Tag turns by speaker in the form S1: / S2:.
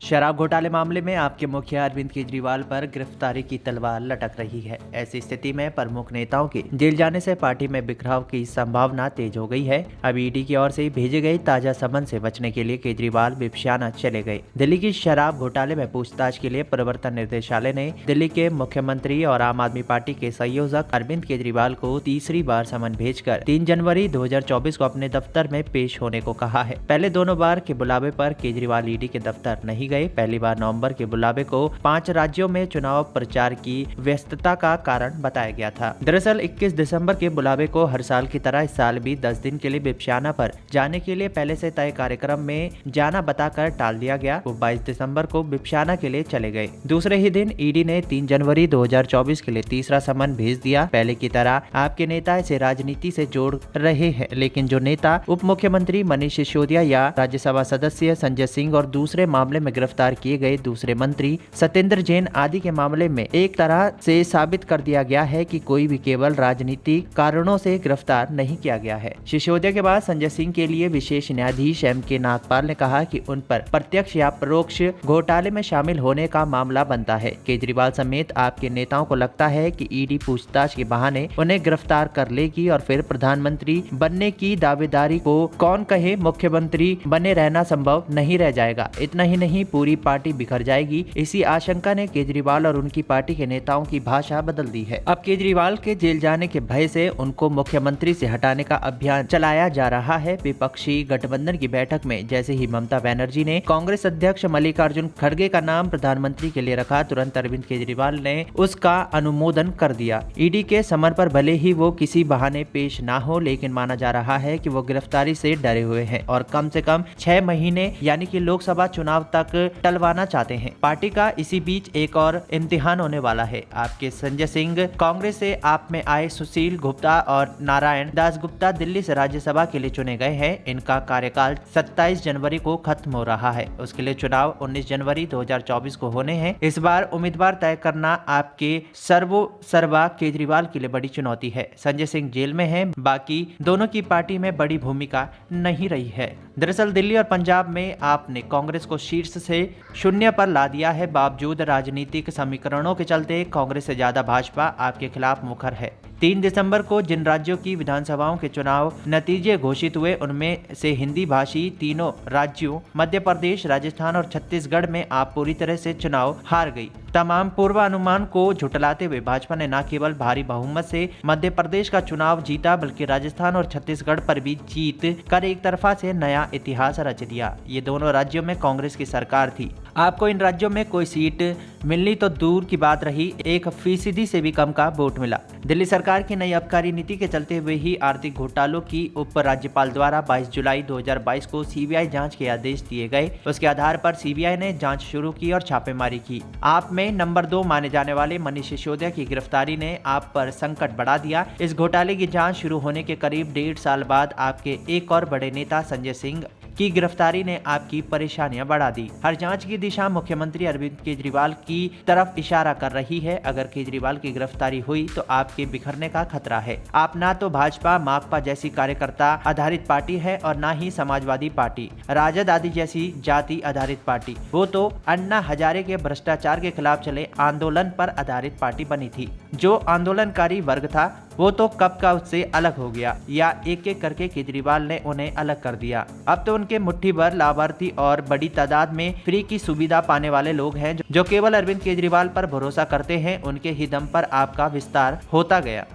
S1: शराब घोटाले मामले में आपके मुखिया अरविंद केजरीवाल पर गिरफ्तारी की तलवार लटक रही है। ऐसी स्थिति में प्रमुख नेताओं के जेल जाने से पार्टी में बिखराव की संभावना तेज हो गई है। अब ईडी की ओर से भेजे गए ताजा समन से बचने के लिए केजरीवाल विपश्यना चले गए। दिल्ली की शराब घोटाले में पूछताछ के लिए प्रवर्तन निर्देशालय ने दिल्ली के मुख्यमंत्री और आम आदमी पार्टी के संयोजक अरविंद केजरीवाल को तीसरी बार समन भेजकर 3 जनवरी 2024 को अपने दफ्तर में पेश होने को कहा है। पहले दोनों बार के बुलावे पर केजरीवाल ईडी के दफ्तर नहीं गए। पहली बार नवंबर के बुलावे को 5 राज्यों में चुनाव प्रचार की व्यस्तता का कारण बताया गया था। दरअसल 21 दिसंबर के बुलावे को हर साल की तरह इस साल भी 10 दिन के लिए विपश्यना पर जाने के लिए पहले से तय कार्यक्रम में जाना बताकर टाल दिया गया। वो 22 दिसंबर को विपश्यना के लिए चले गए। दूसरे ही दिन ईडी ने 3 जनवरी 2024 के लिए तीसरा समन भेज दिया। पहले की तरह आपके नेता इसे राजनीति से जोड़ रहे हैं, लेकिन जो नेता उप मुख्यमंत्री मनीष सिसोदिया या राज्यसभा सदस्य संजय सिंह और दूसरे मामले में गिरफ्तार किए गए दूसरे मंत्री सत्येंद्र जैन आदि के मामले में एक तरह से साबित कर दिया गया है कि कोई भी केवल राजनीतिक कारणों से गिरफ्तार नहीं किया गया है। सिसोदिया के बाद संजय सिंह के लिए विशेष न्यायाधीश M.K. नागपाल ने कहा कि उन पर प्रत्यक्ष या परोक्ष घोटाले में शामिल होने का मामला बनता है। केजरीवाल समेत आपके नेताओं को लगता है कि ईडी पूछताछ के बहाने उन्हें गिरफ्तार कर लेगी और फिर प्रधानमंत्री बनने की दावेदारी को कौन कहे, मुख्यमंत्री बने रहना संभव नहीं रह जाएगा। इतना ही नहीं, पूरी पार्टी बिखर जाएगी। इसी आशंका ने केजरीवाल और उनकी पार्टी के नेताओं की भाषा बदल दी है। अब केजरीवाल के जेल जाने के भय से उनको मुख्यमंत्री से हटाने का अभियान चलाया जा रहा है। विपक्षी गठबंधन की बैठक में जैसे ही ममता बनर्जी ने कांग्रेस अध्यक्ष मल्लिकार्जुन खड़गे का नाम प्रधानमंत्री के लिए रखा, तुरंत अरविंद केजरीवाल ने उसका अनुमोदन कर दिया। ईडी के समन पर भले ही वो किसी बहाने पेश ना हो, लेकिन माना जा रहा है कि वो गिरफ्तारी से डरे हुए हैं और कम से कम 6 महीने यानी कि लोकसभा चुनाव तक टलवाना चाहते हैं। पार्टी का इसी बीच एक और इम्तिहान होने वाला है। आपके संजय सिंह कांग्रेस से आप में आए सुशील गुप्ता और नारायण दास गुप्ता दिल्ली से राज्यसभा के लिए चुने गए हैं। इनका कार्यकाल 27 जनवरी को खत्म हो रहा है। उसके लिए चुनाव 19 जनवरी 2024 को होने हैं। इस बार उम्मीदवार तय करना आपके सर्वा केजरीवाल के लिए बड़ी चुनौती है। संजय सिंह जेल में हैं, बाकी दोनों की पार्टी में बड़ी भूमिका नहीं रही है। दरअसल दिल्ली और पंजाब में आपने कांग्रेस को शीर्ष से शून्य पर ला दिया है। बावजूद राजनीतिक समीकरणों के चलते कांग्रेस से ज्यादा भाजपा आपके खिलाफ मुखर है। 3 दिसंबर को जिन राज्यों की विधानसभाओं के चुनाव नतीजे घोषित हुए, उनमें से हिंदी भाषी तीनों राज्यों मध्य प्रदेश, राजस्थान और छत्तीसगढ़ में आप पूरी तरह से चुनाव हार गई। तमाम पूर्वानुमान को झुटलाते हुए भाजपा ने न केवल भारी बहुमत से मध्य प्रदेश का चुनाव जीता, बल्कि राजस्थान और छत्तीसगढ़ पर भी जीत कर एक तरफा से नया इतिहास रच दिया। ये दोनों राज्यों में कांग्रेस की सरकार थी। आपको इन राज्यों में कोई सीट मिलनी तो दूर की बात रही, 1% से भी कम का वोट मिला। दिल्ली सरकार की नई आबकारी नीति के चलते हुए ही आर्थिक घोटालों की उप राज्यपाल द्वारा 22 जुलाई 2022 को सीबीआई जांच के आदेश दिए गए। उसके आधार पर सीबीआई ने जांच शुरू की और छापेमारी की। आप में नंबर 2 माने जाने वाले मनीष सिसोदिया की गिरफ्तारी ने आप पर संकट बढ़ा दिया। इस घोटाले की जांच शुरू होने के करीब 1.5 साल बाद आपके एक और बड़े नेता संजय सिंह की गिरफ्तारी ने आपकी परेशानियां बढ़ा दी। हर जांच की दिशा मुख्यमंत्री अरविंद केजरीवाल की तरफ इशारा कर रही है। अगर केजरीवाल की गिरफ्तारी हुई तो आपके बिखरने का खतरा है। आप ना तो भाजपा माकपा जैसी कार्यकर्ता आधारित पार्टी है और ना ही समाजवादी पार्टी, राजद आदि जैसी जाति आधारित पार्टी। वो तो अन्ना हजारे के भ्रष्टाचार के खिलाफ चले आंदोलन पर आधारित पार्टी बनी थी। जो आंदोलनकारी वर्ग था वो तो कब का उससे अलग हो गया, या एक एक करके केजरीवाल ने उन्हें अलग कर दिया। अब तो उनके मुट्ठी भर लाभार्थी और बड़ी तादाद में फ्री की सुविधा पाने वाले लोग हैं जो केवल अरविंद केजरीवाल पर भरोसा करते हैं। उनके ही दम पर आपका विस्तार होता गया।